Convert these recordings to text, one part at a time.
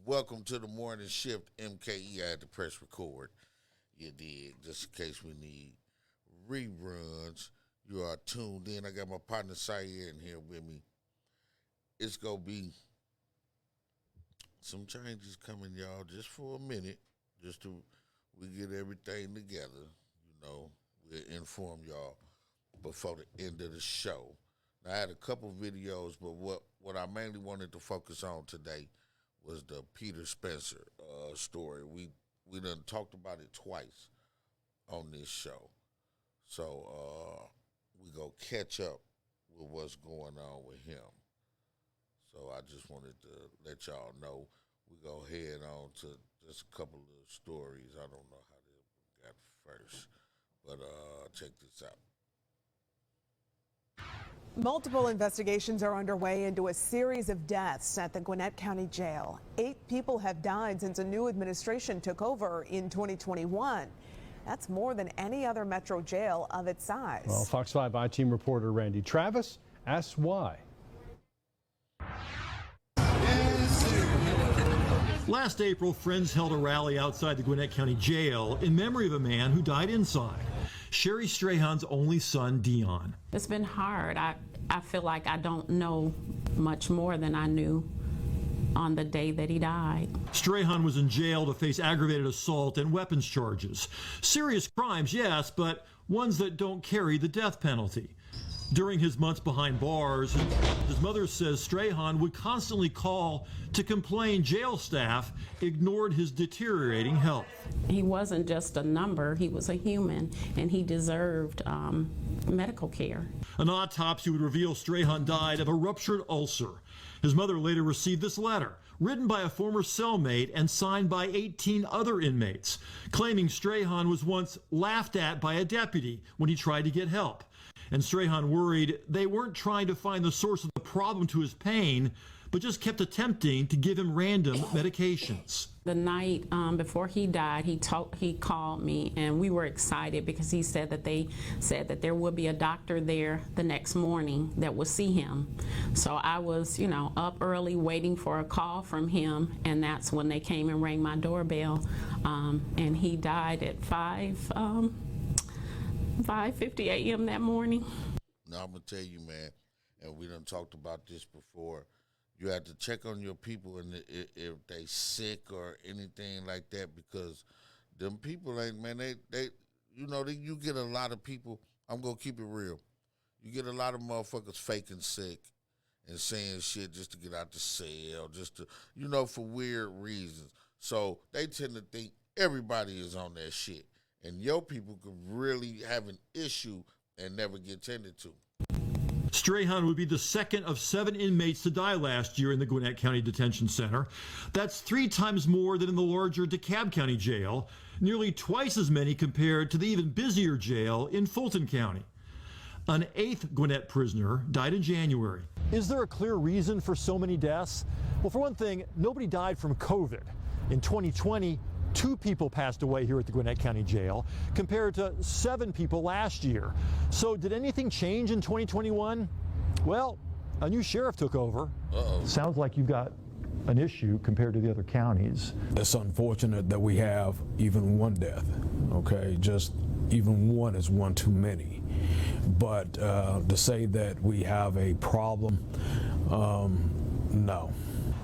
Welcome to the Morning Shift MKE. I had to press record. You did, just in case we need reruns. You are tuned in. I got my partner Sayer in here with me. It's going to be some changes coming, y'all, just for a minute, just to we get everything together. You know, we'll inform y'all before the end of the show. Now, I had a couple videos, but what I mainly wanted to focus on today was the Peter Spencer story. We done talked about it twice on this show. So we go catch up with what's going on with him. So I just wanted to let y'all know we go head on to just a couple of stories. I don't know how they got first, but check this out. Multiple investigations are underway into a series of deaths at the Gwinnett County Jail. 8 people have died since a new administration took over in 2021. That's more than any other metro jail of its size. Well, Fox 5 I-Team reporter Randy Travis asks why. Last April, friends held a rally outside the Gwinnett County Jail in memory of a man who died inside. Sherry Strahan's only son, Dion. It's been hard. I feel like I don't know much more than I knew on the day that he died. Strahan was in jail to face aggravated assault and weapons charges. Serious crimes, yes, but ones that don't carry the death penalty. During his months behind bars, his mother says Strahan would constantly call to complain jail staff ignored his deteriorating health. He wasn't just a number, he was a human, and he deserved medical care. An autopsy would reveal Strahan died of a ruptured ulcer. His mother later received this letter, written by a former cellmate and signed by 18 other inmates, claiming Strahan was once laughed at by a deputy when he tried to get help. And Strahan worried they weren't trying to find the source of the problem to his pain, but just kept attempting to give him random medications. The night before he died, he called me, and we were excited because he said that they said that there would be a doctor there the next morning that would see him. So I was, up early waiting for a call from him, and that's when they came and rang my doorbell, and he died at 5:50 a.m. that morning. Now, I'm going to tell you, man, and we done talked about this before, you have to check on your people and if they sick or anything like that, because them people ain't, man, you get a lot of people, I'm going to keep it real, you get a lot of motherfuckers faking sick and saying shit just to get out the cell, just to, for weird reasons. So they tend to think everybody is on that shit. And your people could really have an issue and never get tended to. Strahan would be the second of 7 inmates to die last year in the Gwinnett County Detention Center. That's 3 times more than in the larger DeKalb County Jail, nearly twice as many compared to the even busier jail in Fulton County. An 8th Gwinnett prisoner died in January. Is there a clear reason for so many deaths? Well, for one thing, nobody died from COVID. In 2020, 2 people passed away here at the Gwinnett County Jail, compared to 7 people last year. So did anything change in 2021? Well, a new sheriff took over. Sounds like you've got an issue compared to the other counties. It's unfortunate that we have even one death, okay? Just even one is one too many. But to say that we have a problem, no.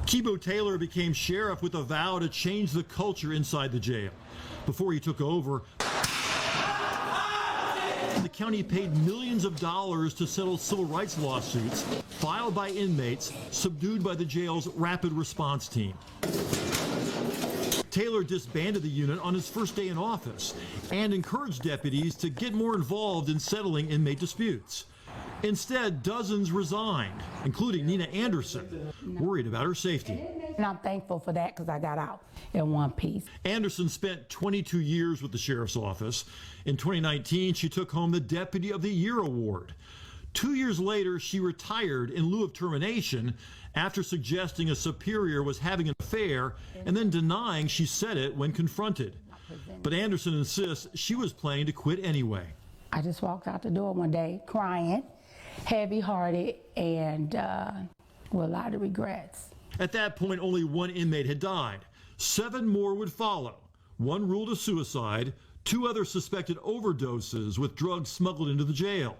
Kibo Taylor became sheriff with a vow to change the culture inside the jail. Before he took over, the county paid millions of dollars to settle civil rights lawsuits filed by inmates subdued by the jail's rapid response team. Taylor disbanded the unit on his first day in office and encouraged deputies to get more involved in settling inmate disputes. Instead, dozens resigned, including Nina Anderson, worried about her safety. And I'm thankful for that because I got out in one piece. Anderson spent 22 years with the sheriff's office. In 2019, she took home the Deputy of the Year award. 2 years later, she retired in lieu of termination after suggesting a superior was having an affair and then denying she said it when confronted. But Anderson insists she was planning to quit anyway. I just walked out the door one day crying, heavy-hearted, and with a lot of regrets. At that point, only one inmate had died. 7 more would follow. 1 ruled a suicide, 2 others suspected overdoses with drugs smuggled into the jail.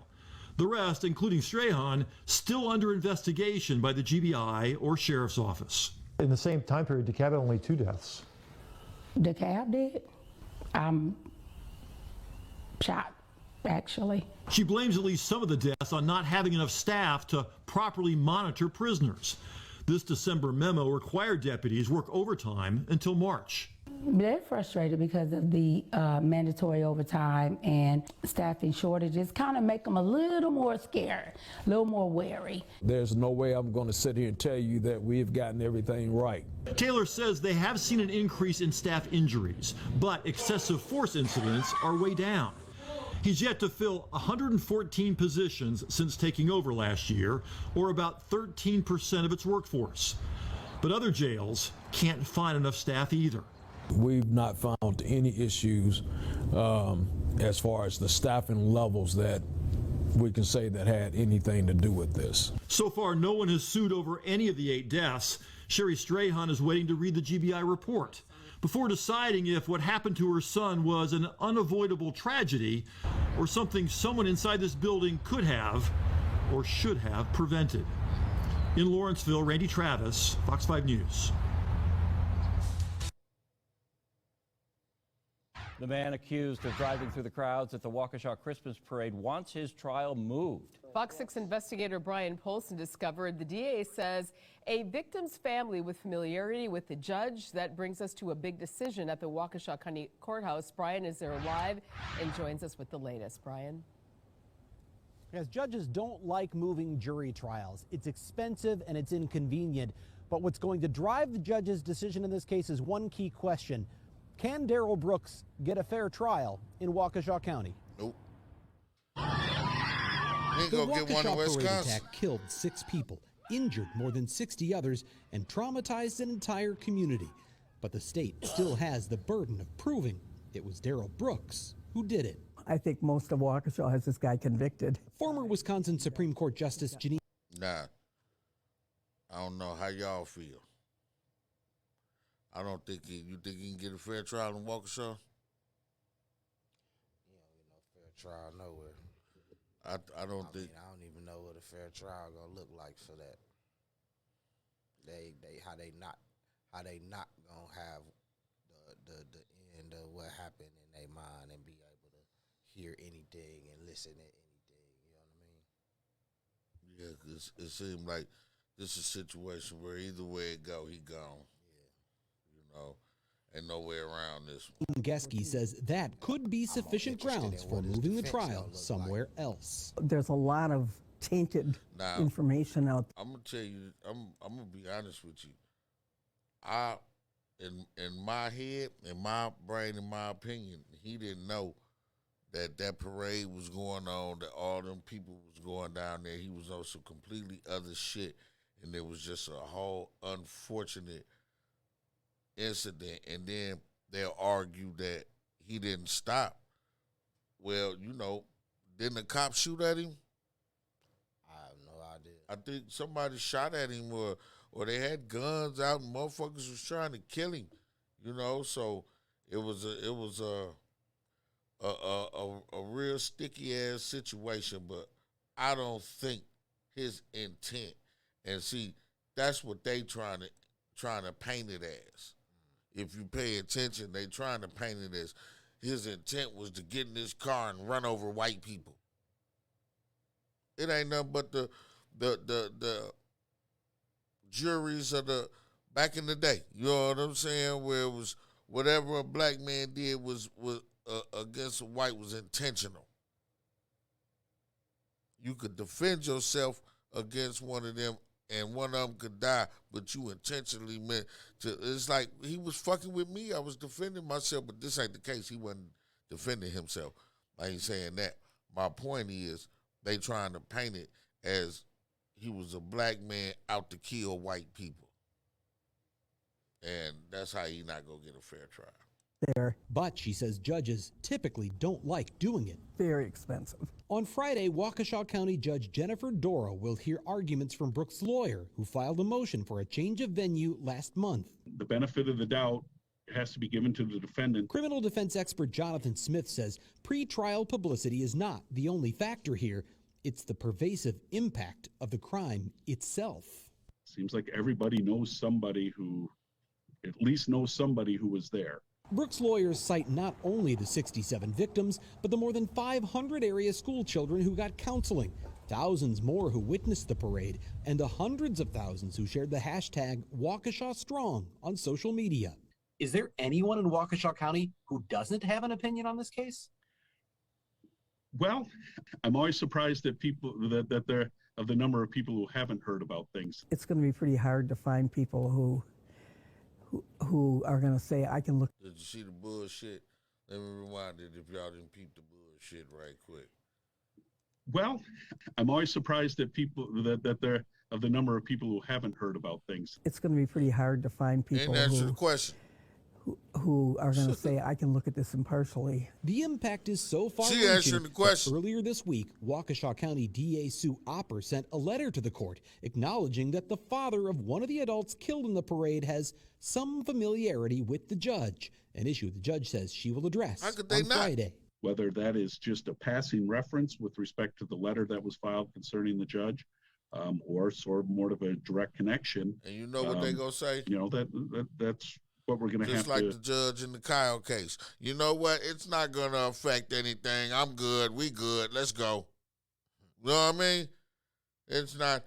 The rest, including Strahan, still under investigation by the GBI or Sheriff's Office. In the same time period, DeKalb had only 2 deaths. DeKalb did. I'm shocked, actually. She blames at least some of the deaths on not having enough staff to properly monitor prisoners. This December memo required deputies work overtime until March. They're frustrated because of the mandatory overtime and staffing shortages. Kind of make them a little more scared, a little more wary. There's no way I'm going to sit here and tell you that we've gotten everything right. Taylor says they have seen an increase in staff injuries, but excessive force incidents are way down. He's yet to fill 114 positions since taking over last year, or about 13% of its workforce. But other jails can't find enough staff either. We've not found any issues as far as the staffing levels that we can say that had anything to do with this. So far, no one has sued over any of the 8 deaths. Sherry Strahan is waiting to read the GBI report before deciding if what happened to her son was an unavoidable tragedy or something someone inside this building could have or should have prevented. In Lawrenceville, Randy Travis, Fox 5 News. The man accused of driving through the crowds at the Waukesha Christmas parade wants his trial moved. Fox 6 investigator Brian Polson discovered the DA says a victim's family with familiarity with the judge. That brings us to a big decision at the Waukesha County Courthouse. Brian is there live and joins us with the latest. Brian. As judges don't like moving jury trials. It's expensive and it's inconvenient. But what's going to drive the judge's decision in this case is one key question. Can Darrell Brooks get a fair trial in Waukesha County? Nope. He The go get one in Waukesha parade Wisconsin. attack killed 6 people, injured more than 60 others, and traumatized an entire community. But the state still has the burden of proving it was Darrell Brooks who did it. I think most of Waukesha has this guy convicted. Former Wisconsin Supreme Court Justice Janine. Nah. I don't know how y'all feel. I don't think you think he can get a fair trial in Waukesha? You don't get no fair trial nowhere. I don't think. I don't even know what a fair trial gonna look like for that. How they not gonna have the end of what happened in their mind and be able to hear anything and listen to anything. You know what I mean? Yeah, 'cause it seemed like this is a situation where either way it go, he gone. Ain't no way around this one. Geske says that could be sufficient grounds for moving the trial somewhere else. There's a lot of tainted information out there. I'm gonna tell you, I'm gonna be honest with you. In my head, in my brain, in my opinion, he didn't know that parade was going on, that all them people was going down there. He was on some completely other shit, and there was just a whole unfortunate incident, and then they'll argue that he didn't stop. Well, didn't the cop shoot at him? I have no idea. I think somebody shot at him, or they had guns out, and motherfuckers was trying to kill him. So it was a real sticky ass situation. But I don't think his intent, and see, that's what they trying to paint it as. If you pay attention, they trying to paint it as his intent was to get in this car and run over white people. It ain't nothing but the juries of the back in the day. You know what I'm saying? Where it was whatever a black man did was against a white was intentional. You could defend yourself against one of them, and one of them could die, but you intentionally meant to. It's like he was fucking with me. I was defending myself, but this ain't the case. He wasn't defending himself. I ain't saying that. My point is, they trying to paint it as he was a black man out to kill white people. And that's how he not going to get a fair trial. They're But she says judges typically don't like doing it. very expensive. On Friday, Waukesha County Judge Jennifer Dora will hear arguments from Brooks' lawyer, who filed a motion for a change of venue last month. The benefit of the doubt has to be given to the defendant. Criminal defense expert Jonathan Smith says pre-trial publicity is not the only factor here. It's the pervasive impact of the crime itself. Seems like everybody knows somebody who, at least knows somebody who was there. Brooks' lawyers cite not only the 67 victims, but the more than 500 area school children who got counseling, thousands more who witnessed the parade, and the hundreds of thousands who shared the hashtag Waukesha Strong on social media. Is there anyone in Waukesha County who doesn't have an opinion on this case? Well, I'm always surprised that people that there of the number of people who haven't heard about things. It's going to be pretty hard to find people who are going to say, I can look. Did you see the bullshit? Let me rewind it if y'all didn't peep the bullshit right quick. Well, I'm always surprised that people that there of the number of people who haven't heard about things. It's going to be pretty hard to find people Didn't answer the question. who are going to say, I can look at this impartially. The impact is so far She answered the question. Earlier this week, Waukesha County DA Sue Opper sent a letter to the court acknowledging that the father of one of the adults killed in the parade has some familiarity with the judge, an issue the judge says she will address on Friday. Whether that is just a passing reference with respect to the letter that was filed concerning the judge, or sort of more of a direct connection. And you know what they gonna say? You know, that's what we're going to have Just like to... the judge in the Kyle case. You know what? It's not going to affect anything. I'm good. We good. Let's go. You know what I mean? It's not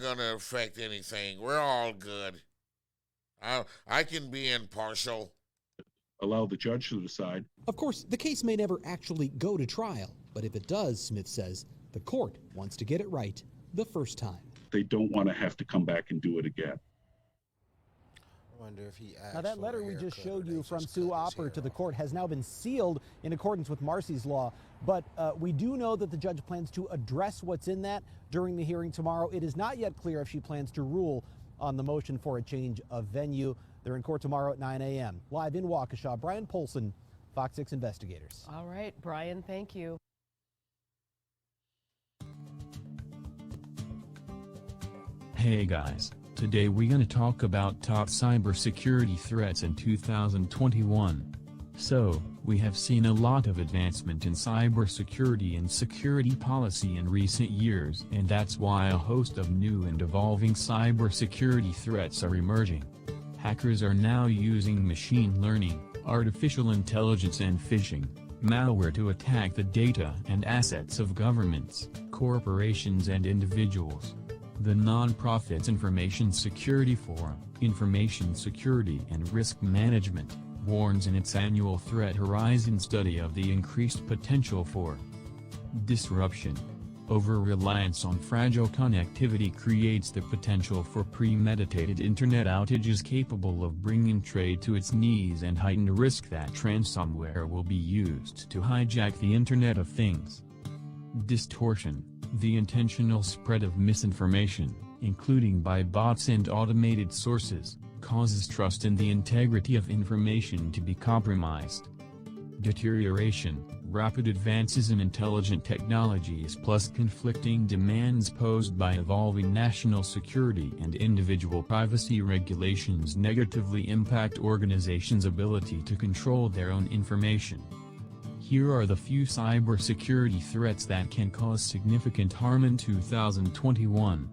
going to affect anything. We're all good. I can be impartial. Allow the judge to decide. Of course, the case may never actually go to trial, but if it does, Smith says, the court wants to get it right the first time. They don't want to have to come back and do it again. I wonder if he asked. Now, that letter we just showed you from Sue Opper to the court has now been sealed in accordance with Marcy's law. But we do know that the judge plans to address what's in that during the hearing tomorrow. It is not yet clear if she plans to rule on the motion for a change of venue. They're in court tomorrow at 9 a.m. Live in Waukesha, Brian Polson, Fox 6 Investigators. All right, Brian, thank you. Hey guys. Today we're going to talk about top cybersecurity threats in 2021. So, we have seen a lot of advancement in cybersecurity and security policy in recent years, and that's why a host of new and evolving cybersecurity threats are emerging. Hackers are now using machine learning, artificial intelligence and phishing, malware to attack the data and assets of governments, corporations and individuals. The nonprofit Information Security Forum, Information Security and Risk Management, warns in its annual Threat Horizon study of the increased potential for disruption. Over-reliance on fragile connectivity creates the potential for premeditated internet outages capable of bringing trade to its knees and heightened risk that ransomware will be used to hijack the Internet of Things. Distortion. The intentional spread of misinformation, including by bots and automated sources, causes trust in the integrity of information to be compromised. Deterioration. Rapid advances in intelligent technologies plus conflicting demands posed by evolving national security and individual privacy regulations negatively impact organizations' ability to control their own information. Here are the few cybersecurity threats that can cause significant harm in 2021.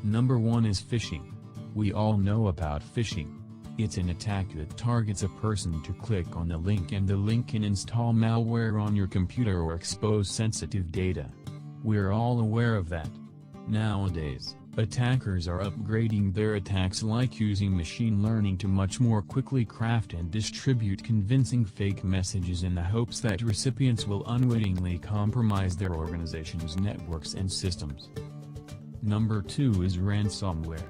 Number 1 is phishing. We all know about phishing. It's an attack that targets a person to click on a link and the link can install malware on your computer or expose sensitive data. We're all aware of that. Nowadays, attackers are upgrading their attacks, like using machine learning to much more quickly craft and distribute convincing fake messages in the hopes that recipients will unwittingly compromise their organization's networks and systems. Number 2 is ransomware.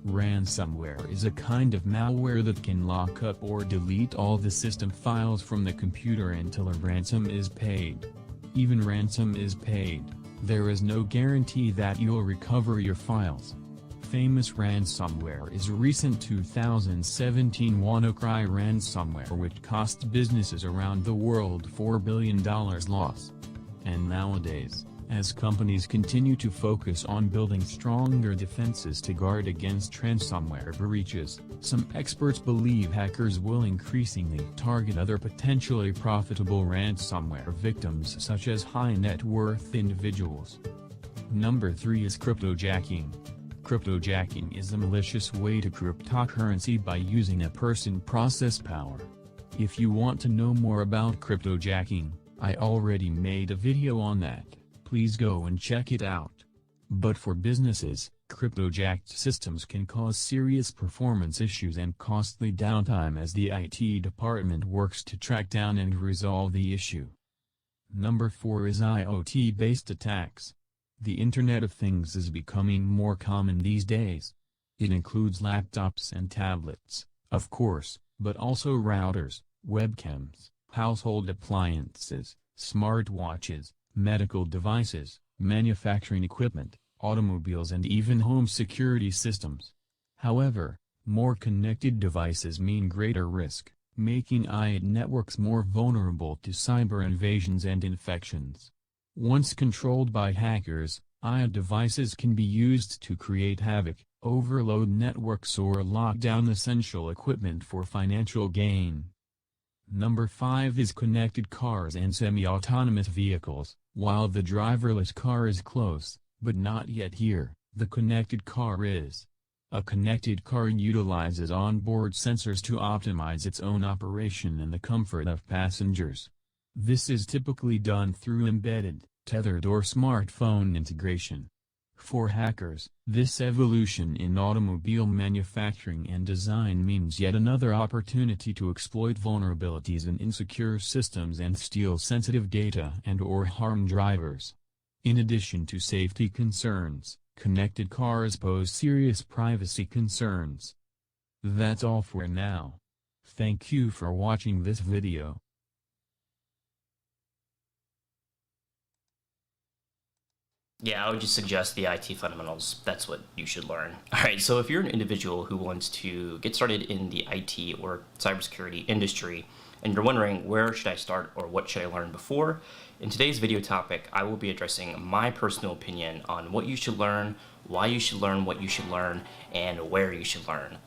Ransomware is a kind of malware that can lock up or delete all the system files from the computer until a ransom is paid. Even ransom is paid, there is no guarantee that you'll recover your files. famous ransomware is recent 2017 WannaCry ransomware, which cost businesses around the world $4 billion loss. And nowadays, as companies continue to focus on building stronger defenses to guard against ransomware breaches, some experts believe hackers will increasingly target other potentially profitable ransomware victims such as high-net-worth individuals. Number 3 is cryptojacking. Cryptojacking is a malicious way to cryptocurrency by using a person process power. If you want to know more about cryptojacking, I already made a video on that. Please go and check it out. But for businesses, cryptojacked systems can cause serious performance issues and costly downtime as the IT department works to track down and resolve the issue. Number 4 is IoT-based attacks. The Internet of Things is becoming more common these days. It includes laptops and tablets, of course, but also routers, webcams, household appliances, smartwatches, medical devices, manufacturing equipment, automobiles, and even home security systems. However, more connected devices mean greater risk, making IoT networks more vulnerable to cyber invasions and infections. Once controlled by hackers, IoT devices can be used to create havoc, overload networks, or lock down essential equipment for financial gain. Number 5 is connected cars and semi-autonomous vehicles. While the driverless car is close, but not yet here, the connected car is. A connected car utilizes onboard sensors to optimize its own operation and the comfort of passengers. This is typically done through embedded, tethered, or smartphone integration. For hackers, this evolution in automobile manufacturing and design means yet another opportunity to exploit vulnerabilities in insecure systems and steal sensitive data and/or harm drivers. In addition to safety concerns, connected cars pose serious privacy concerns. That's all for now. Thank you for watching this video. Yeah, I would just suggest the IT fundamentals. That's what you should learn. All right, so if you're an individual who wants to get started in the IT or cybersecurity industry, and you're wondering where should I start or what should I learn before, in today's video topic, I will be addressing my personal opinion on what you should learn, why you should learn what you should learn, and where you should learn.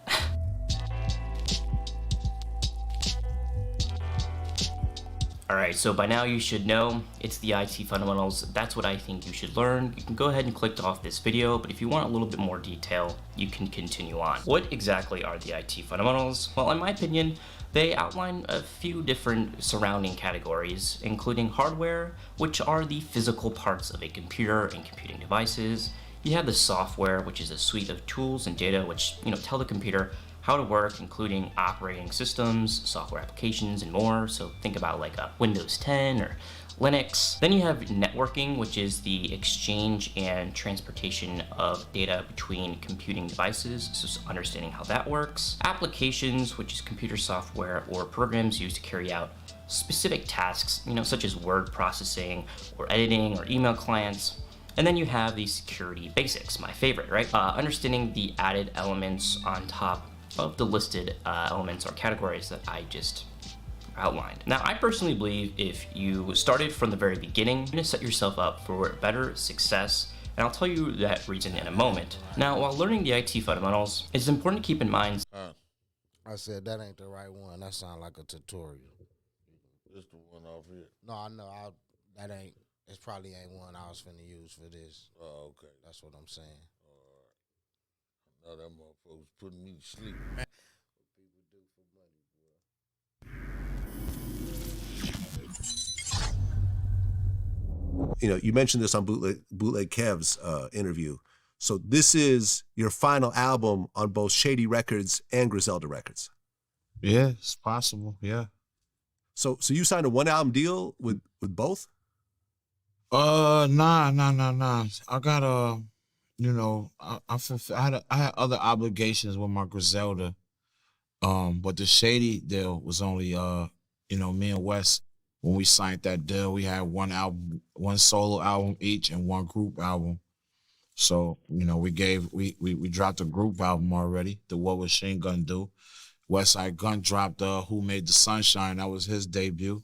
Alright, so by now you should know it's the IT fundamentals. That's what I think you should learn. You can go ahead and click off this video, but if you want a little bit more detail, you can continue on. What exactly are the IT fundamentals? Well, in my opinion, they outline a few different surrounding categories, including hardware, which are the physical parts of a computer and computing devices. You have the software, which is a suite of tools and data which, tell the computer how to work, including operating systems, software applications, and more. So think about like a Windows 10 or Linux. Then you have networking, which is the exchange and transportation of data between computing devices, so understanding how that works. Applications, which is computer software or programs used to carry out specific tasks, such as word processing or editing or email clients. And then you have the security basics, my favorite, right? Understanding the added elements on top of the listed elements or categories that I just outlined. Now, I personally believe if you started from the very beginning, you're gonna set yourself up for better success, and I'll tell you that reason in a moment. Now, while learning the IT fundamentals, it's important to keep in mind. I said that ain't the right one. That sounds like a tutorial. This the one off here. No, I know. That ain't. It probably ain't one I was finna use for this. Oh, okay. That's what I'm saying. All right. Now that motherfucker's putting me to sleep. What people do for money, bro. You mentioned this on Bootleg Kev's interview. So this is your final album on both Shady Records and Griselda Records. Yeah, it's possible. Yeah. So you signed a 1-album deal with both? Nah. I got I had other obligations with my Griselda. But the Shady deal was only me and Wes, when we signed that deal, we had one solo album each and one group album. So, you know, we dropped a group album already, the What Was Shane Gun Do? Westside Gun dropped Who Made the Sunshine. That was his debut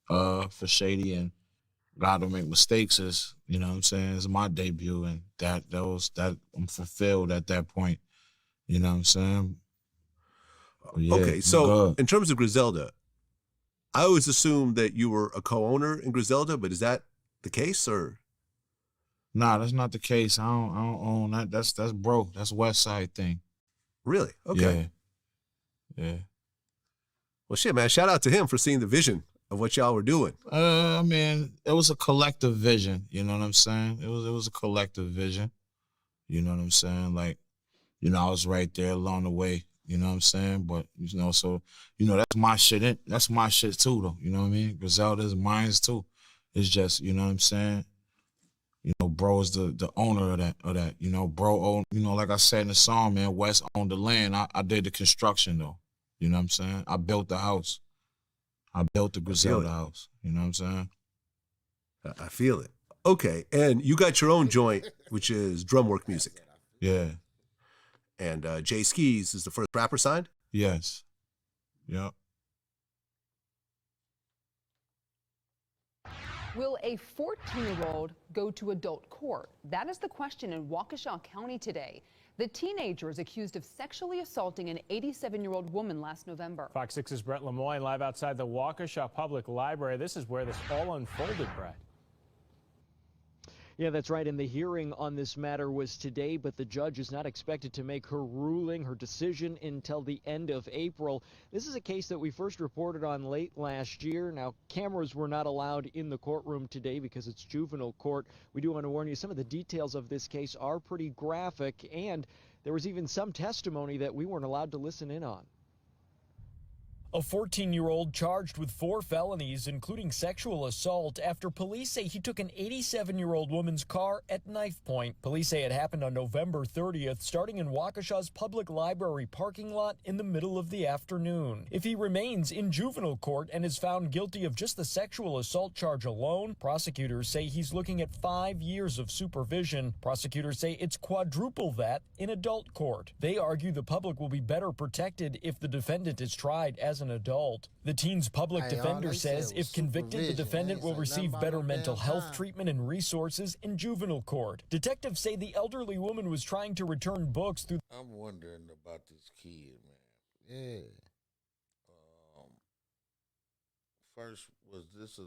for Shady, and God Don't Make Mistakes is, you know what I'm saying, is my debut, and that I'm fulfilled at that point. You know what I'm saying? Yeah, Okay, so good. in terms of Griselda, I always assumed that you were a co-owner in Griselda, but is that the case, or? Nah, that's not the case. I don't own that. That's bro. That's West Side thing. Really? Okay. Yeah. Well, shit, man. Shout out to him for seeing the vision of what y'all were doing. I mean, it was a collective vision. You know what I'm saying? It was a collective vision. You know what I'm saying? Like, you know, I was right there along the way. You know what I'm saying? But, you know, so, you know, that's my shit. That's my shit too, though. You know what I mean? Griselda's mine too. It's just, you know what I'm saying? You know, bro is the owner of that. You know, bro owned, you know, like I said in the song, man, West owned the land. I did the construction, though. You know what I'm saying? I built the house. I built the Griselda house. You know what I'm saying? I feel it. Okay, and you got your own joint, which is drum work music. Yeah. And Jay Skis is the first rapper signed? Yes. Yep. Will a 14-year-old go to adult court? That is the question in Waukesha County today. The teenager is accused of sexually assaulting an 87-year-old woman last November. Fox 6's Brett Lemoyne live outside the Waukesha Public Library. This is where this all unfolded, Brett. Yeah, that's right. And the hearing on this matter was today, but the judge is not expected to make her ruling, her decision, until the end of April. This is a case that we first reported on late last year. Now, cameras were not allowed in the courtroom today because it's juvenile court. We do want to warn you, some of the details of this case are pretty graphic, and there was even some testimony that we weren't allowed to listen in on. A 14-year-old charged with 4 felonies, including sexual assault, after police say he took an 87-year-old woman's car at knife point. Police say it happened on November 30th, starting in Waukesha's public library parking lot in the middle of the afternoon. If he remains in juvenile court and is found guilty of just the sexual assault charge alone, prosecutors say he's looking at 5 years of supervision. Prosecutors say it's quadruple that in adult court. They argue the public will be better protected if the defendant is tried as an adult. The teen's public defender says if convicted, the defendant will receive better mental health treatment and resources in juvenile court. Detectives say the elderly woman was trying to return books through. I'm wondering about this kid, man. Yeah. First, was this a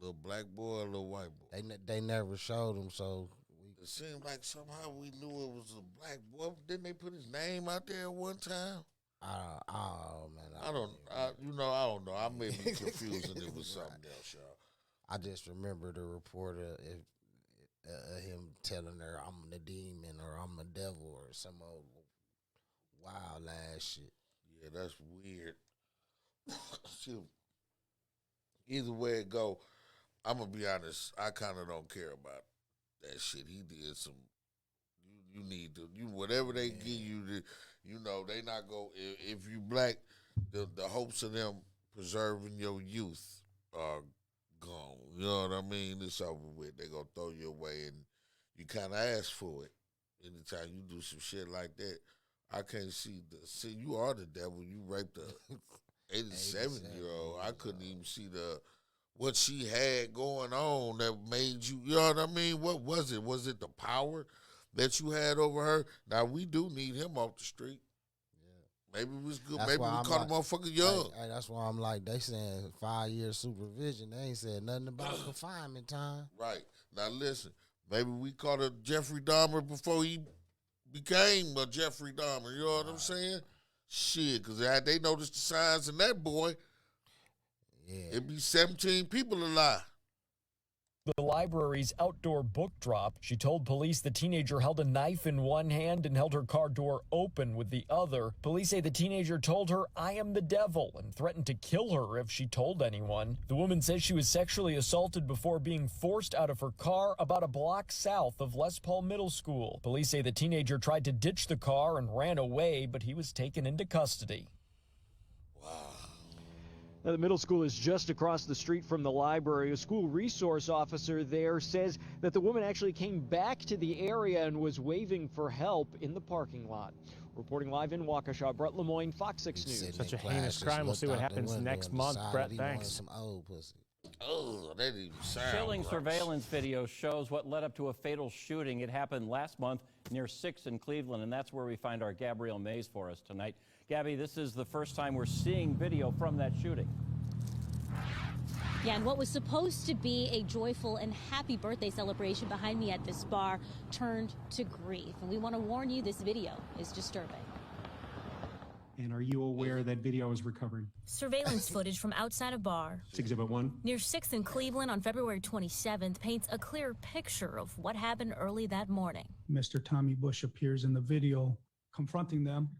little black boy or a little white boy? They never showed him, so it seemed like somehow we knew it was a black boy. Didn't they put his name out there at one time? Oh man, I don't know. I may be confusing it with something else, y'all. I just remember the reporter him telling her I'm the demon or I'm the devil or some old wild ass shit. Yeah, that's weird. Either way it go, I'm gonna be honest. I kind of don't care about that shit. He did some. You need to whatever they give you. You know, they not go, if you black, the hopes of them preserving your youth are gone. You know what I mean? It's over with. They gonna throw you away, and you kind of ask for it. Anytime you do some shit like that, I can't see you are the devil. You raped a 87-year-old. I couldn't even see what she had going on that made you, you know what I mean? What was it? Was it the power that you had over her? Now, we do need him off the street. Yeah. Maybe it was good. Maybe we caught a motherfucker young. Hey, that's why I'm like, they saying 5 years supervision. They ain't said nothing about confinement time. Right. Now, listen, maybe we caught a Jeffrey Dahmer before he became a Jeffrey Dahmer. You know what I'm saying? Shit, because had they noticed the signs in that boy, it'd be 17 people alive. The library's outdoor book drop. She told police the teenager held a knife in one hand and held her car door open with the other. Police say the teenager told her, "I am the devil," and threatened to kill her if she told anyone. The woman says she was sexually assaulted before being forced out of her car about a block south of Les Paul Middle School. Police say the teenager tried to ditch the car and ran away, but he was taken into custody. The middle school is just across the street from the library. A school resource officer there says that the woman actually came back to the area and was waving for help in the parking lot. Reporting live in Waukesha, Brett Lemoyne, Fox 6 News. Such a heinous crime. We'll see what happens next month. Brett, thanks. Oh, that didn't even sound Chilling gross. surveillance video shows what led up to a fatal shooting. It happened last month near 6th in Cleveland, and that's where we find our Gabrielle Mays for us tonight. Gabby, this is the first time we're seeing video from that shooting. Yeah, and what was supposed to be a joyful and happy birthday celebration behind me at this bar turned to grief. And we want to warn you, this video is disturbing. And are you aware that video is recovered? Surveillance footage from outside a bar It's Exhibit 1. near 6th in Cleveland on February 27th paints a clear picture of what happened early that morning. Mr. Tommy Bush appears in the video confronting them,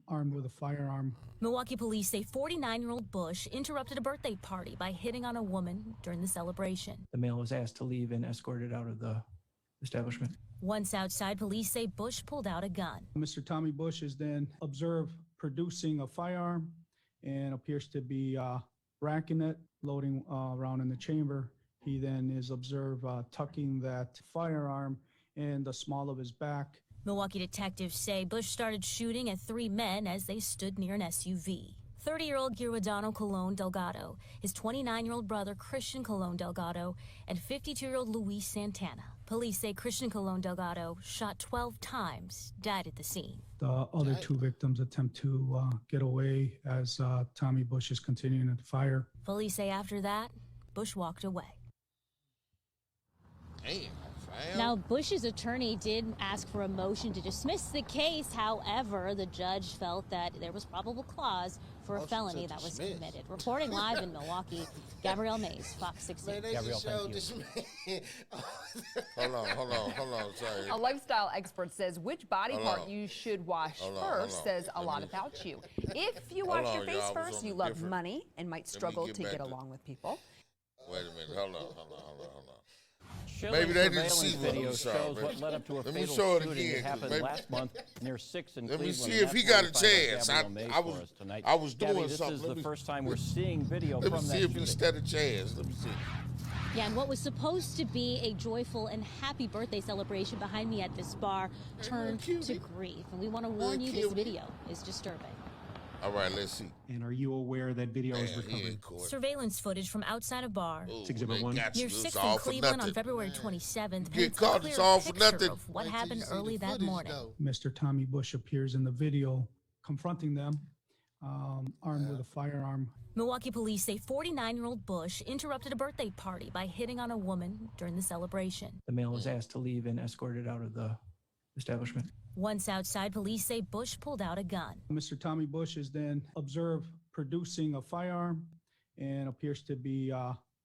armed with a firearm. Milwaukee police say 49-year-old Bush interrupted a birthday party by hitting on a woman during the celebration. The male was asked to leave and escorted out of the establishment. Once outside, police say Bush pulled out a gun. Mr. Tommy Bush is then observed producing a firearm and appears to be racking it, loading around in the chamber. He then is observed tucking that firearm in the small of his back. Milwaukee detectives say Bush started shooting at 3 men as they stood near an SUV. 30-year-old Guillermo Colon Delgado, his 29-year-old brother Christian Colon Delgado, and 52-year-old Luis Santana. Police say Christian Colon Delgado, shot 12 times, died at the scene. The other two victims attempt to get away as Tommy Bush is continuing to fire. Police say after that, Bush walked away. Damn, fam. Now, Bush's attorney did ask for a motion to dismiss the case. However, the judge felt that there was probable cause for a felony that was committed. Reporting live in Milwaukee, Gabrielle Mays, Fox 6 News. Gabrielle, thank you. Hold on, sorry. A lifestyle expert says which body Hold part on. you should wash Hold on, first hold on. says a Let lot me- about you. If you Hold wash your on, face y'all, I was first, on you a love different- money and might struggle get to back get to- along with people. Wait a minute. Hold on. Chilling Maybe they didn't surveillance see what video we saw, shows man. what led up to a Let me fatal show it shooting. again, It 'cause happened maybe- last month near 6th in Let me Cleveland. see and if he that's where got we a find our chance. Gabrielle Mays I was- for us tonight. I was Gabby, doing this something. is Let the me- first time we're seeing video Let me from that see if he shooting. stood a chance. Let me see. Yeah, and what was supposed to be a joyful and happy birthday celebration behind me at this bar turned to grief. And we want to warn you, this video is disturbing. All right, let's see. And are you aware that video is Man, he recovered? in court. Surveillance footage from outside a bar It's Exhibit 1. got you. near It's 6th all in for Cleveland on nothing. February 27th Get paints a caught, clear it's all for picture nothing. of what happened early that morning. Mr. Tommy Bush appears in the video confronting them, armed with a firearm. Milwaukee police say 49-year-old Bush interrupted a birthday party by hitting on a woman during the celebration. The male was asked to leave and escorted out of the establishment. Once outside, police say Bush pulled out a gun. Mr. Tommy Bush is then observed producing a firearm and appears to be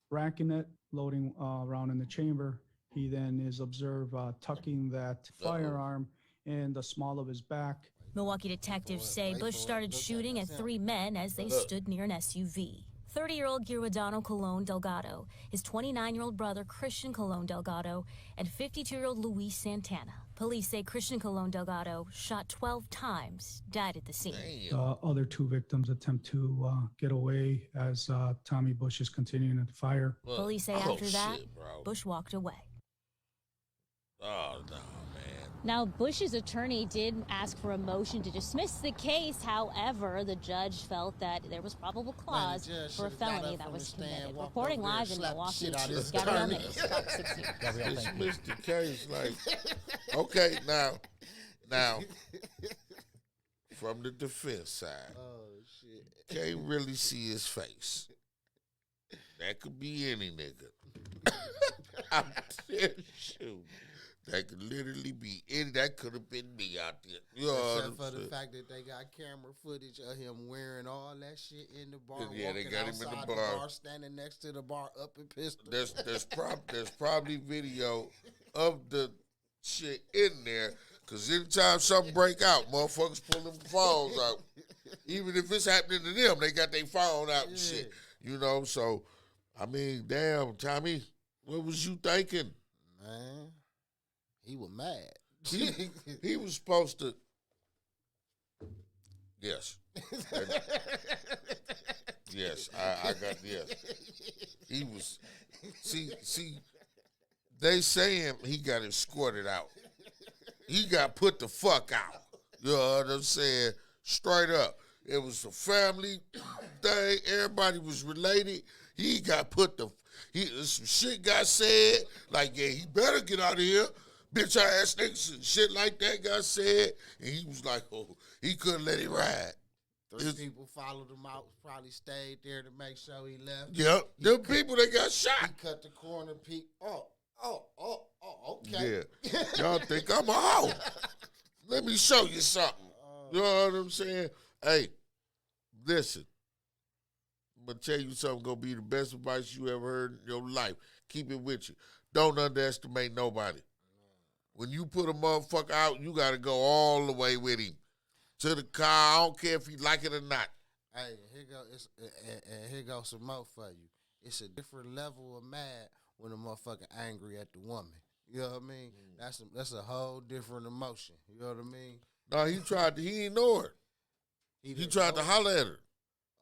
racking it, loading around in the chamber. He then is observed tucking that firearm in the small of his back. Milwaukee detectives say Bush started shooting at 3 men as they Look. stood near an SUV. 30-year-old Guillermo Colon Delgado, his 29-year-old brother Christian Colon Delgado, and 52-year-old Luis Santana. Police say Christian Colon Delgado, shot 12 times, died at the scene. The other two victims attempt to get away as Tommy Bush is continuing to fire. Police say after that, Bush walked away. Oh, no, man. Now, Bush's attorney did ask for a motion to dismiss the case. However, the judge felt that there was probable cause for a felony that was committed. Reporting live in Milwaukee, Gabrielle Mays, Fox 6 News. Dismiss the case, like, okay, now, from the defense side, can't really see his face. That could be any nigga. I'm telling you. That could literally be any. That could have been me out there. You know what Except I'm for the saying? fact that they got camera footage of him wearing all that shit in the bar. Yeah, they walking got him in the outside bar. standing next to the bar, up in pistol. There's probably video of the shit in there. Cause anytime something break out, motherfuckers pull them phones out. Even if it's happening to them, they got their phone out and shit. You know, so I mean, damn, Tommy, what was you thinking? Man, he was mad. He was supposed to. Yes. Yes, I got, yes. He was, see, they saying he got escorted out. He got put the fuck out. You know what I'm saying? Straight up. It was a family thing. Everybody was related. He got put some shit got said. Like, yeah, he better get out of here. Bitch ass niggas and shit like that got said. And he was like, oh, he couldn't let it ride. Three people followed him out, probably stayed there to make sure he left. Yep, them people that got shot. He cut the corner, okay. Yeah. Y'all think I'm a hoe. Let me show you something. You know what I'm saying? Hey, listen. I'm going to tell you something going to be the best advice you ever heard in your life. Keep it with you. Don't underestimate nobody. When you put a motherfucker out, you got to go all the way with him. To the car, I don't care if you like it or not. Hey, here goes some more for you. It's a different level of mad when a motherfucker angry at the woman. You know what I mean? That's a whole different emotion. You know what I mean? No, he ignored. He tried to holler at her.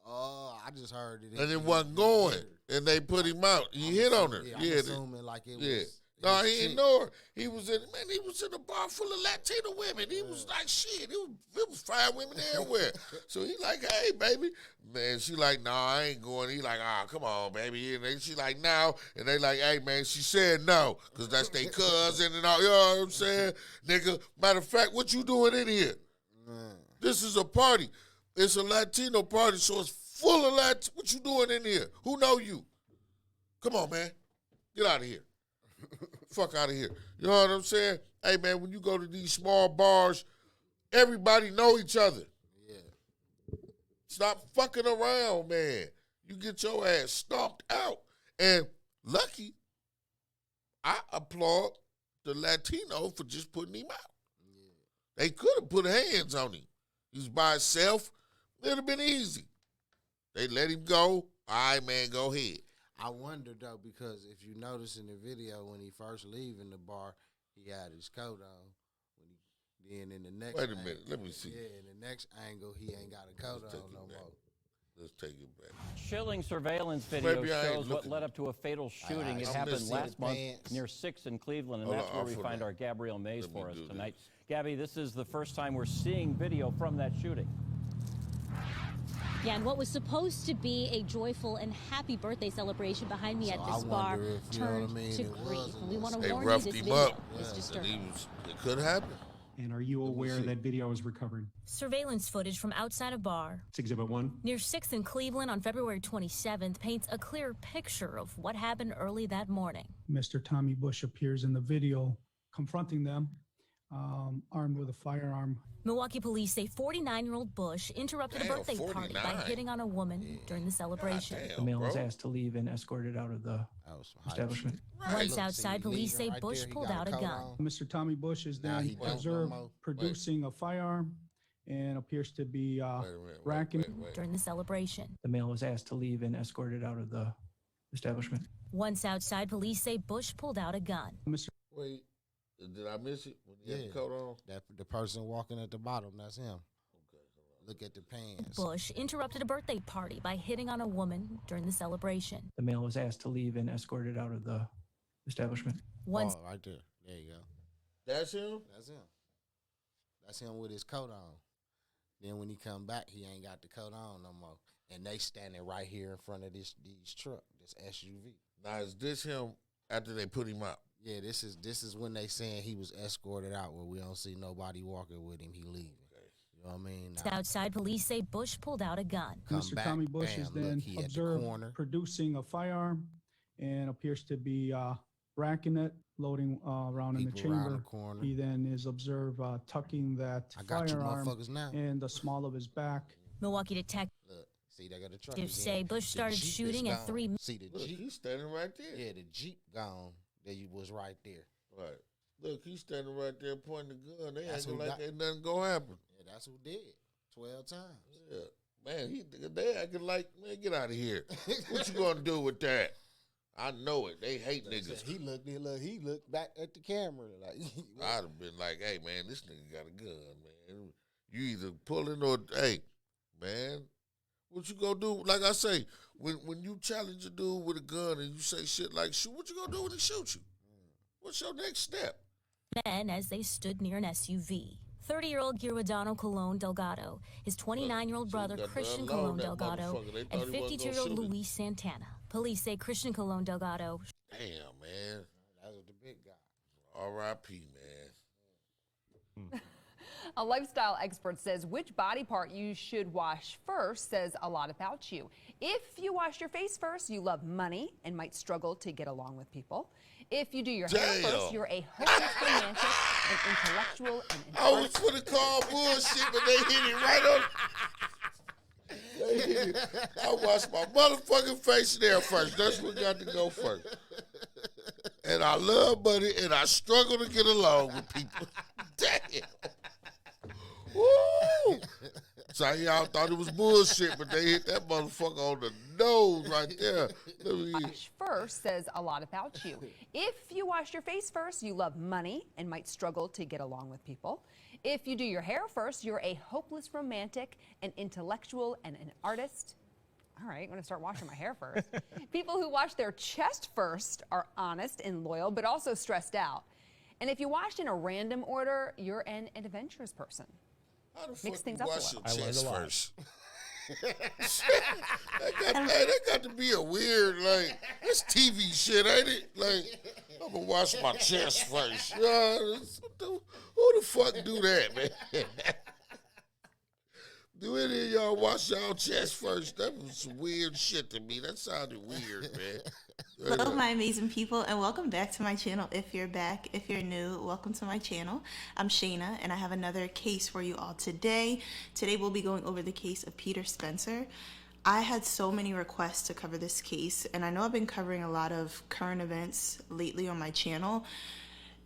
Oh, I just heard it. And it wasn't going. And they put him out. He hit on her. Yeah, I'm assuming like it was. No, he ignored. He was in a bar full of Latino women. He was like, shit, it was fine women everywhere. So he like, hey, baby. Man, she like, nah, I ain't going. He like, come on, baby. And she like, no. And they like, hey, man, she said no. Because that's their cousin and all. You know what I'm saying? Nigga, matter of fact, what you doing in here? This is a party. It's a Latino party, so it's full of Latino. What you doing in here? Who know you? Come on, man. Get out of here. Fuck out of here. You know what I'm saying? Hey, man, when you go to these small bars, everybody know each other. Yeah. Stop fucking around, man. You get your ass stomped out. And lucky, I applaud the Latino for just putting him out. Yeah. They could have put hands on him. He was by himself. It would have been easy. They let him go. All right, man, go ahead. I wonder, though, because if you notice in the video when he first leaving the bar, he had his coat on. Then in the next Wait a minute, let me see. Yeah, in the next angle, he ain't got a coat on no more. Let's take it back. Chilling surveillance video shows what led up to a fatal shooting. It happened last month near 6 in Cleveland, and that's where we find our Gabrielle Mays for us tonight. Gabby, this is the first time we're seeing video from that shooting. Yeah, and what was supposed to be a joyful and happy birthday celebration behind me at this bar turned to grief. And we want to warn you, this video is disturbing. It could happen. And are you aware that video is recovered? Surveillance footage from outside a bar It's Exhibit 1. near 6th and Cleveland on February 27th paints a clear picture of what happened early that morning. Mr. Tommy Bush appears in the video confronting them, armed with a firearm. Milwaukee police say 49-year-old Bush interrupted a birthday party by hitting on a woman during the celebration. The male was asked to leave and escorted out of the establishment. Once outside, police say Bush pulled out a gun. Mr. Tommy Bush is then observed producing a firearm and appears to be racking during the celebration. The male was asked to leave and escorted out of the establishment. Once outside, police say Bush pulled out a gun. Wait, did I miss it? When he had the coat on? The person walking at the bottom, that's him. Look at the pants. Bush interrupted a birthday party by hitting on a woman during the celebration. The male was asked to leave and escorted out of the establishment. Once right there. There you go. That's him? That's him. That's him with his coat on. Then when he come back, he ain't got the coat on no more. And they standing right here in front of these truck, this SUV. Now, is this him after they put him out? Yeah, this is when they saying he was escorted out, where we don't see nobody walking with him. He leaving. You know what I mean? Now, outside, police say Bush pulled out a gun. Mr. Tommy Bush is then observed producing a firearm and appears to be racking it, loading around in the chamber. He then is observed tucking that firearm in the small of his back. Milwaukee detectives see, they got a truck. Say Bush started shooting at 3. See the Jeep? He's standing right there. Yeah, the Jeep gone. He was right there. Right. Look, he's standing right there pointing the gun. They acting like ain't nothing gonna happen. Yeah, that's who did 12 times. Yeah. Man, they acting like, man, get out of here. What you gonna do with that? I know it. They hate niggas. He looked back at the camera like. I'd have been like, hey, man, this nigga got a gun, man. You either pulling or, hey, man, What you gonna do? Like I say, when you challenge a dude with a gun and you say shit like shoot, what you gonna do when he shoot you? What's your next step? Men as they stood near an SUV. 30-year-old Giordano Colon Delgado, his 29-year-old brother Christian Colon Delgado, and 52-year-old Luis Santana. Police say Christian Colon Delgado. Damn, man. That was the big guy. R.I.P., man. A lifestyle expert says which body part you should wash first says a lot about you. If you wash your face first, you love money and might struggle to get along with people. If you do your hair first, you're a hopeless romantic and intellectual and I was gonna call bullshit, but they hit it right on. They hit it. I wash my motherfucking face there first. That's what got to go first. And I love money, and I struggle to get along with people. Damn. Woo! So y'all thought it was bullshit, but they hit that motherfucker on the nose right there. Wash first says a lot about you. If you wash your face first, you love money and might struggle to get along with people. If you do your hair first, you're a hopeless romantic, an intellectual, and an artist. All right, I'm going to start washing my hair first. People who wash their chest first are honest and loyal, but also stressed out. And if you washed in a random order, you're an adventurous person. How the Mix fuck things you up a wash little. your chest first? that got to be a weird, like, that's TV shit, ain't it? Like, I'm going to wash my chest first. Who the fuck do that, man? Do any of y'all wash y'all chest first? That was some weird shit to me. That sounded weird, man. Hello, my amazing people, and welcome back to my channel. If you're back, if you're new, welcome to my channel. I'm Shayna, and I have another case for you all today. Today, we'll be going over the case of Peter Spencer. I had so many requests to cover this case, and I know I've been covering a lot of current events lately on my channel.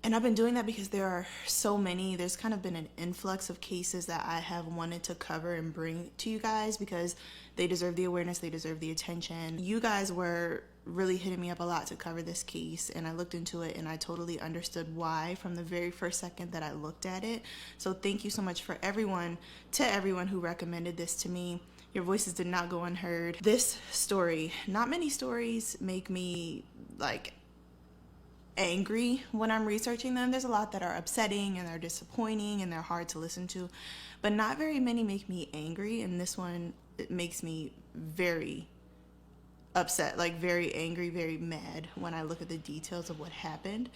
And I've been doing that because there are so many. There's kind of been an influx of cases that I have wanted to cover and bring to you guys because they deserve the awareness, they deserve the attention. You guys were really hitting me up a lot to cover this case, and I looked into it and I totally understood why from the very first second that I looked at it. So thank you so much for everyone who recommended this to me. Your voices did not go unheard. This story, not many stories make me like angry when I'm researching them. There's a lot that are upsetting and they're disappointing and they're hard to listen to, but not very many make me angry, and this one, it makes me very upset, like very angry, very mad when I look at the details of what happened.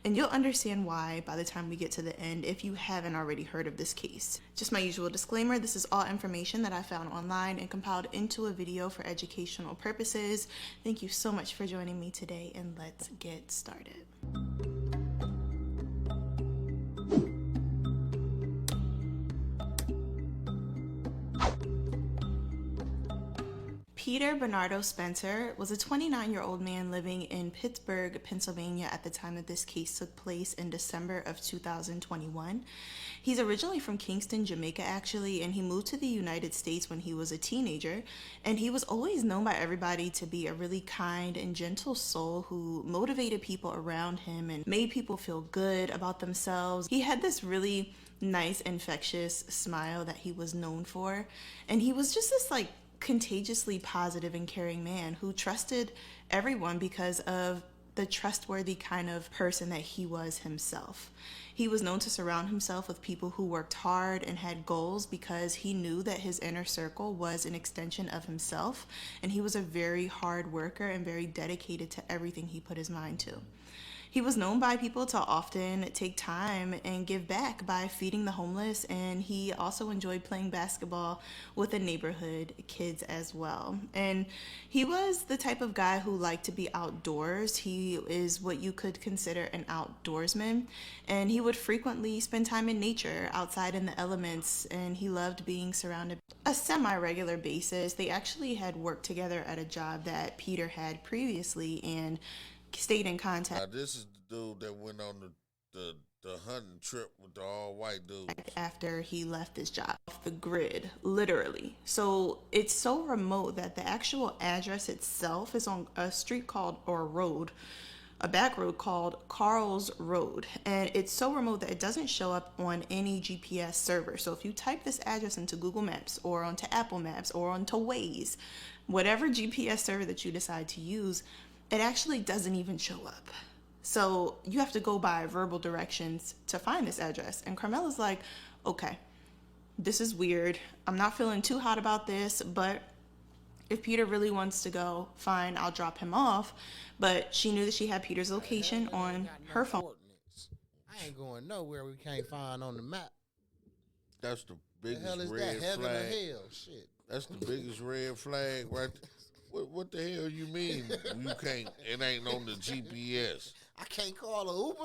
And you'll understand why by the time we get to the end if you haven't already heard of this case. Just my usual disclaimer, this is all information that I found online and compiled into a video for educational purposes. Thank you so much for joining me today, and let's get started. Peter Bernardo Spencer was a 29-year-old man living in Pittsburgh, Pennsylvania at the time that this case took place in December of 2021. He's originally from Kingston, Jamaica actually, and he moved to the United States when he was a teenager, and he was always known by everybody to be a really kind and gentle soul who motivated people around him and made people feel good about themselves. He had this really nice, infectious smile that he was known for, and he was just this like contagiously positive and caring man who trusted everyone because of the trustworthy kind of person that he was himself. He was known to surround himself with people who worked hard and had goals because he knew that his inner circle was an extension of himself, and he was a very hard worker and very dedicated to everything he put his mind to. He was known by people to often take time and give back by feeding the homeless, and he also enjoyed playing basketball with the neighborhood kids as well. And he was the type of guy who liked to be outdoors. He is what you could consider an outdoorsman, and he would frequently spend time in nature, outside in the elements, and he loved being surrounded on a semi-regular basis. They actually had worked together at a job that Peter had previously and stayed in contact. Now, this is the dude that went on the hunting trip with the all-white dude. After he left his job, off the grid, literally. So it's so remote that the actual address itself is on a street called, or a road a back road called Carl's Road, and it's so remote that it doesn't show up on any GPS server. So if you type this address into Google Maps or onto Apple Maps or onto Waze, whatever GPS server that you decide to use, it actually doesn't even show up. So you have to go by verbal directions to find this address. And Carmela's like, okay, this is weird. I'm not feeling too hot about this, but if Peter really wants to go, fine, I'll drop him off. But she knew that she had Peter's location on her phone. I ain't going nowhere we can't find on the map. That's the biggest The hell is red that? Heaven flag. or hell? Shit. That's the biggest red flag, right? What the hell you mean you can't? It ain't on the GPS. I can't call an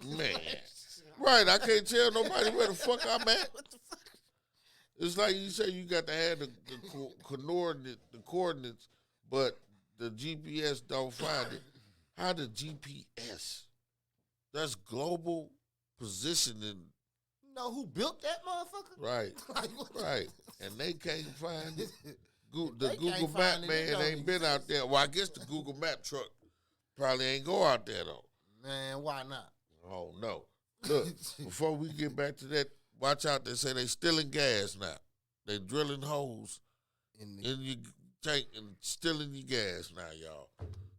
Uber? Man. Right, I can't tell nobody where the fuck I'm at. It's like you say you got to have the coordinates, but the GPS don't find it. How the GPS? That's global positioning. You know who built that motherfucker? Right, right. And they can't find it. The They Google can't Map find it, man it don't ain't been out there. Well, I guess the Google Map truck probably ain't go out there, though. Man, why not? Oh, no. Look, before we get back to that, watch out. They say they stealing gas now. They drilling holes in your tank and stealing your gas now, y'all.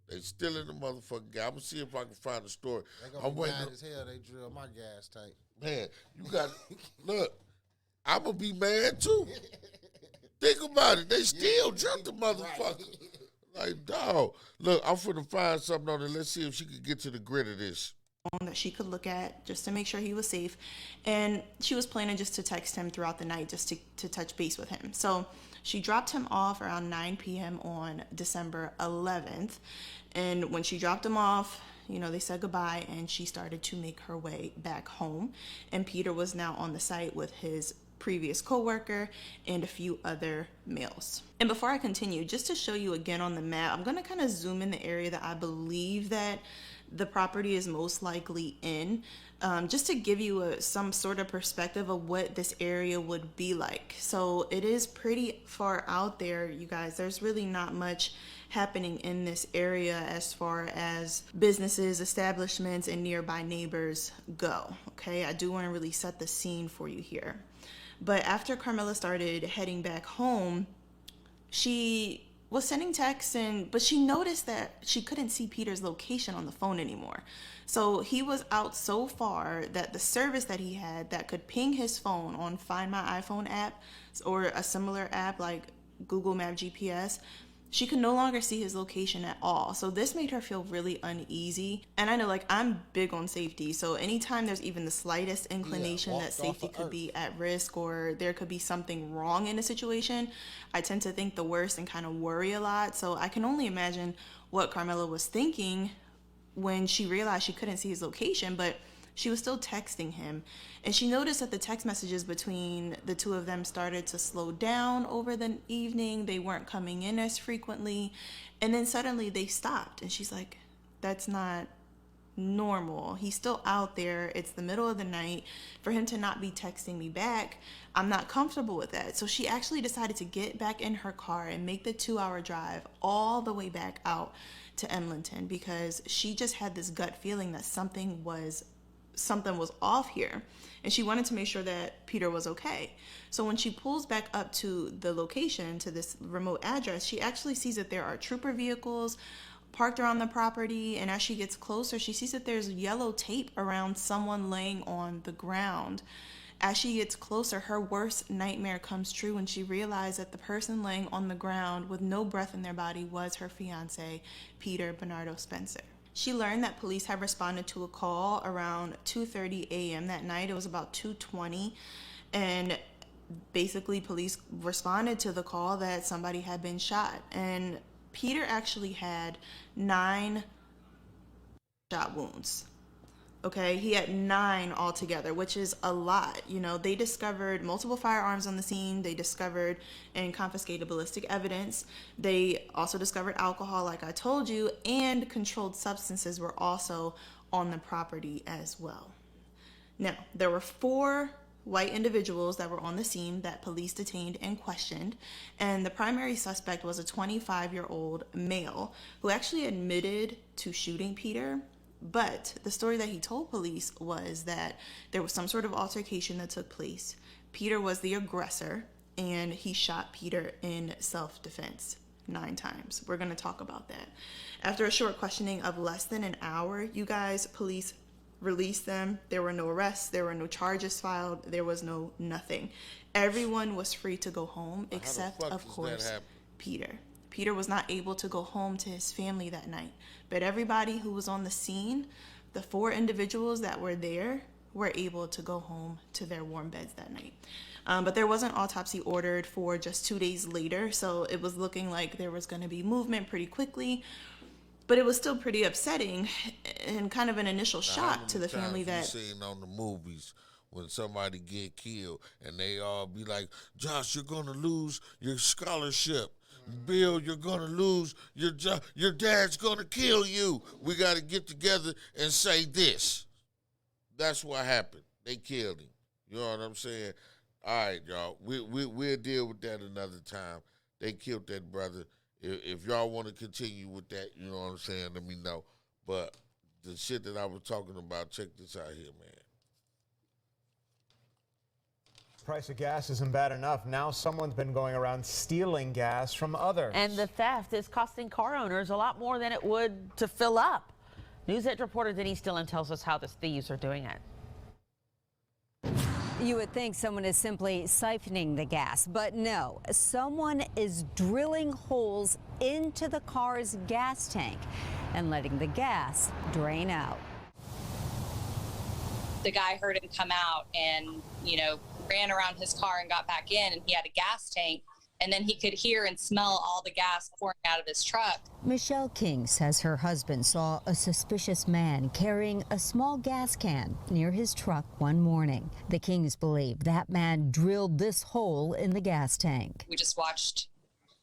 They stealing the motherfucking gas. I'm going to see if I can find a story. They gonna be mad as hell they drill my gas tank. Man, you got look, I'm going to be mad, too. Think about it. They still drilled the motherfucker. Like, dog. Look, I'm finna find something on it. Let's see if she can get to the grit of this. That she could look at just to make sure he was safe. And she was planning just to text him throughout the night just to touch base with him. So she dropped him off around 9 p.m. on December 11th. And when she dropped him off, you know, they said goodbye and she started to make her way back home. And Peter was now on the site with his previous coworker and a few other males. And before I continue, just to show you again on the map, I'm going to kind of zoom in the area that I believe that the property is most likely in, just to give you some sort of perspective of what this area would be like. So it is pretty far out there, you guys. There's really not much happening in this area as far as businesses, establishments, and nearby neighbors go. Okay, I do want to really set the scene for you here. But after Carmela started heading back home, she was sending texts, but she noticed that she couldn't see Peter's location on the phone anymore. So he was out so far that the service that he had that could ping his phone on Find My iPhone app or a similar app like Google Map GPS, she could no longer see his location at all. So this made her feel really uneasy. And I know, like, I'm big on safety. So anytime there's even the slightest inclination that safety could be at risk or there could be something wrong in a situation, I tend to think the worst and kind of worry a lot. So I can only imagine what Carmela was thinking when she realized she couldn't see his location, but she was still texting him. And she noticed that the text messages between the two of them started to slow down over the evening. They weren't coming in as frequently. And then suddenly they stopped. And she's like, that's not normal. He's still out there. It's the middle of the night. For him to not be texting me back, I'm not comfortable with that. So she actually decided to get back in her car and make the 2-hour drive all the way back out to Emlenton because she just had this gut feeling that something was off here, and she wanted to make sure that Peter was okay. So when she pulls back up to the location, to this remote address, she actually sees that there are trooper vehicles parked around the property, and as she gets closer, she sees that there's yellow tape around someone laying on the ground. As she gets closer, her worst nightmare comes true when she realized that the person laying on the ground with no breath in their body was her fiance, Peter Bernardo Spencer. She learned that police had responded to a call around 2:30 a.m. that night. It was about 2:20, and basically police responded to the call that somebody had been shot. And Peter actually had 9 shot wounds. Okay, he had 9 altogether, which is a lot. You know, they discovered multiple firearms on the scene. They discovered and confiscated ballistic evidence. They also discovered alcohol, like I told you, and controlled substances were also on the property as well. Now, there were 4 white individuals that were on the scene that police detained and questioned. And the primary suspect was a 25-year-old male who actually admitted to shooting Peter. But the story that he told police was that there was some sort of altercation that took place. Peter was the aggressor, and he shot Peter in self-defense 9 times. We're going to talk about that. After a short questioning of less than an hour, you guys, police released them. There were no arrests. There were no charges filed. There was no nothing. Everyone was free to go home except, of course, Peter. Peter was not able to go home to his family that night. But everybody who was on the scene, the 4 individuals that were there, were able to go home to their warm beds that night. But there was an autopsy ordered for just 2 days later, so it was looking like there was going to be movement pretty quickly. But it was still pretty upsetting and kind of an initial shock to the family that... seen on the movies when somebody get killed and they all be like, Josh, you're going to lose your scholarship. Bill, you're going to lose your job. Your dad's going to kill you. We got to get together and say this. That's what happened. They killed him. You know what I'm saying? All right, y'all. We'll deal with that another time. They killed that brother. If y'all want to continue with that, you know what I'm saying, let me know. But the shit that I was talking about, check this out here, man. Price of gas isn't bad enough. Now someone's been going around stealing gas from others. And the theft is costing car owners a lot more than it would to fill up. News Edge reporter Denise Dillon tells us how the thieves are doing it. You would think someone is simply siphoning the gas, but no. Someone is drilling holes into the car's gas tank and letting the gas drain out. The guy heard him come out and, ran around his car and got back in, and he had a gas tank, and then he could hear and smell all the gas pouring out of his truck. Michelle King says her husband saw a suspicious man carrying a small gas can near his truck one morning. The Kings believe that man drilled this hole in the gas tank. We just watched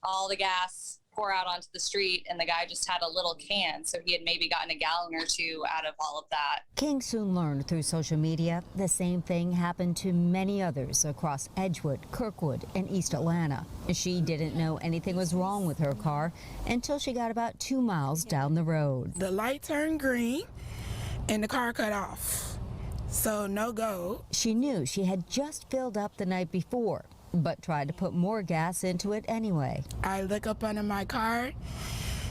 all the gas pour out onto the street, and the guy just had a little can, so he had maybe gotten a gallon or 2 out of all of that. King soon learned through social media the same thing happened to many others across Edgewood, Kirkwood, and East Atlanta. She didn't know anything was wrong with her car until she got about 2 miles down the road. The light turned green and the car cut off, so no go. She knew she had just filled up the night before, but tried to put more gas into it anyway. I look up under my car,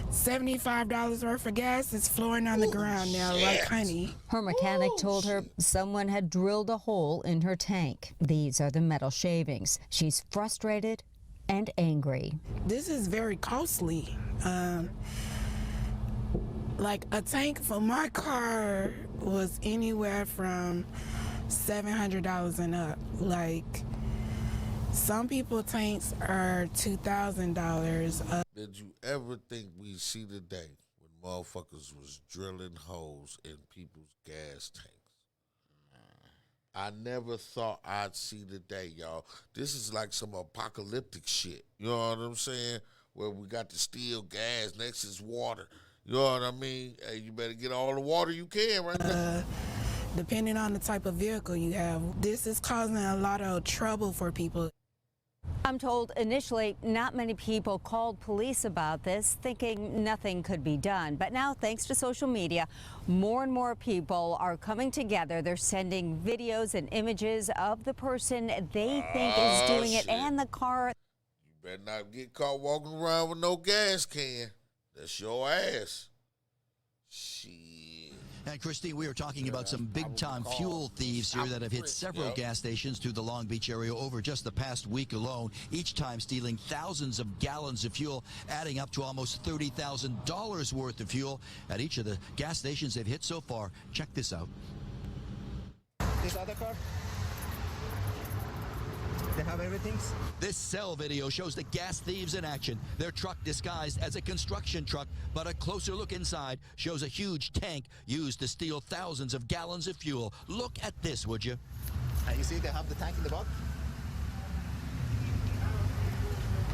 $75 worth of gas is flowing on the ground now like honey. Her mechanic told her someone had drilled a hole in her tank. These are the metal shavings. She's frustrated and angry. This is very costly. Like a tank for my car was anywhere from $700 and up. Like, some people tanks are $2,000. Did you ever think we'd see the day when motherfuckers was drilling holes in people's gas tanks? I never thought I'd see the day, y'all. This is like some apocalyptic shit. You know what I'm saying? Where we got to steal gas, next is water. You know what I mean? Hey, you better get all the water you can right now. Depending on the type of vehicle you have, this is causing a lot of trouble for people. I'm told initially not many people called police about this, thinking nothing could be done. But now, thanks to social media, more and more people are coming together. They're sending videos and images of the person they think is doing it and the car. You better not get caught walking around with no gas can. That's your ass. Shit. And Christine, we are talking about some big-time fuel thieves here that have hit several gas stations through the Long Beach area over just the past week alone, each time stealing thousands of gallons of fuel, adding up to almost $30,000 worth of fuel at each of the gas stations they've hit so far. Check this out. This other car? They have everything? This cell video shows the gas thieves in action. Their truck disguised as a construction truck, but a closer look inside shows a huge tank used to steal thousands of gallons of fuel. Look at this, would you? And you see they have the tank in the back?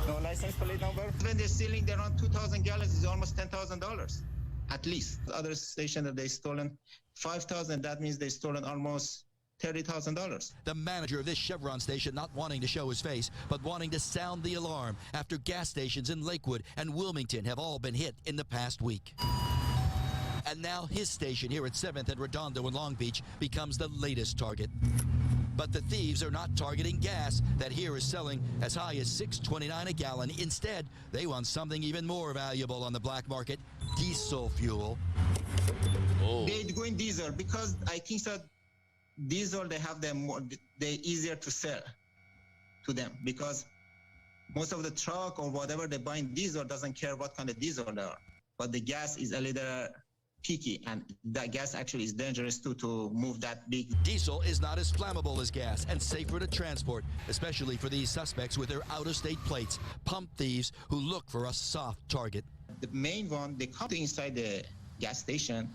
No license plate number? When they're stealing around 2,000 gallons, it's almost $10,000. At least. The other station that they stolen 5,000, that means they stolen almost $30,000. The manager of this Chevron station not wanting to show his face, but wanting to sound the alarm after gas stations in Lakewood and Wilmington have all been hit in the past week. And now his station here at 7th and Redondo in Long Beach becomes the latest target. But the thieves are not targeting gas that here is selling as high as $6.29 a gallon. Instead, they want something even more valuable on the black market, diesel fuel. They're going diesel because I think that diesel, they have them more, they're easier to sell to them because most of the truck or whatever they buy in diesel doesn't care what kind of diesel they are. But the gas is a little picky, and that gas actually is dangerous too to move that big. Diesel is not as flammable as gas and safer to transport, especially for these suspects with their out-of-state plates, pump thieves who look for a soft target. The main one, they come inside the gas station,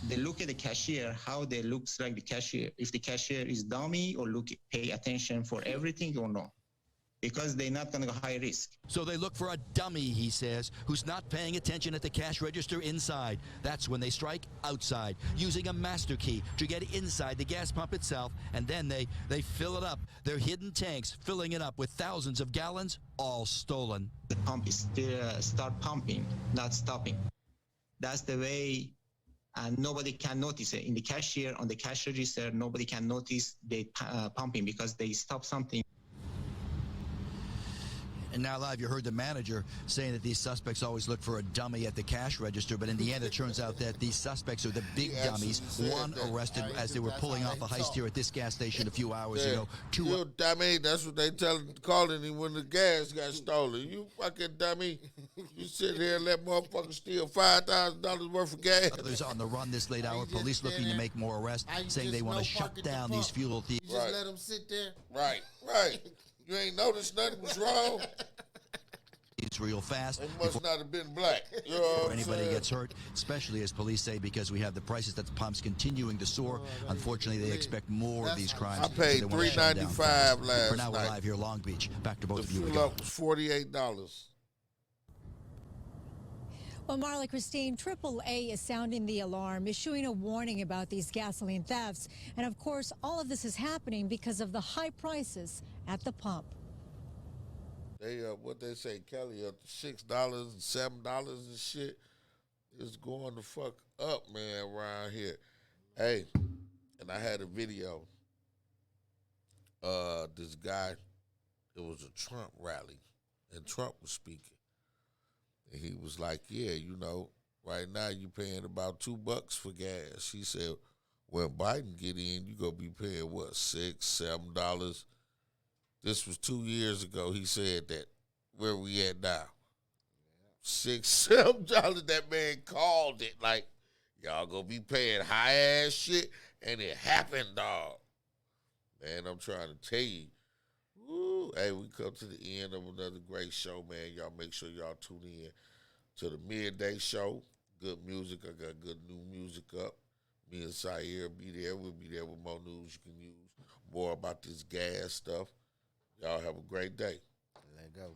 they look at the cashier, how they looks like the cashier, if the cashier is dummy or pay attention for everything or no. Because they're not going to go high risk. So they look for a dummy, he says, who's not paying attention at the cash register inside. That's when they strike outside, using a master key to get inside the gas pump itself, and then they fill it up. Their hidden tanks, filling it up with thousands of gallons, all stolen. The pump is still start pumping, not stopping. That's the way, and nobody can notice it. In the cashier, on the cash register, nobody can notice they pumping because they stop something. And now live, you heard the manager saying that these suspects always look for a dummy at the cash register, but in the end it turns out that these suspects are the big dummies. One arrested as they were pulling off a heist here at this gas station a few hours ago. You dummy, that's what they calling him when the gas got stolen. You fucking dummy. You sit here and let motherfuckers steal $5,000 worth of gas. Others on the run this late hour, police looking to make more arrests, saying they want to shut down these fuel thieves. You just let them sit there. Right. You ain't noticed nothing was wrong. It's real fast. It must not have been black. You know before anybody gets hurt, especially as police say, because we have the prices at the pumps continuing to soar. Unfortunately, they expect more of these crimes. I paid $3.95 last night. For now, we're live here, Long Beach. Back to both of you. The fuel up was $48. Well, Marla, Christine, AAA is sounding the alarm, issuing a warning about these gasoline thefts. And of course, all of this is happening because of the high prices at the pump. They, what they say, Kelly, up to $6 and $7 and shit. It's going the fuck up, man, around here. Hey, and I had a video. This guy, it was a Trump rally, and Trump was speaking. And he was like, yeah, you know, right now you paying about $2 for gas. He said, when Biden get in, you going to be paying, what, $6, $7? This was 2 years ago. He said that. Where we at now? $6, $7. That man called it like, y'all going to be paying high-ass shit. And it happened, dog. Man, I'm trying to tell you. Woo. Hey, we come to the end of another great show, man. Y'all make sure y'all tune in to the midday show. Good music. I got good new music up. Me and Sayer be there. We'll be there with more news you can use. More about this gas stuff. Y'all have a great day. Let go.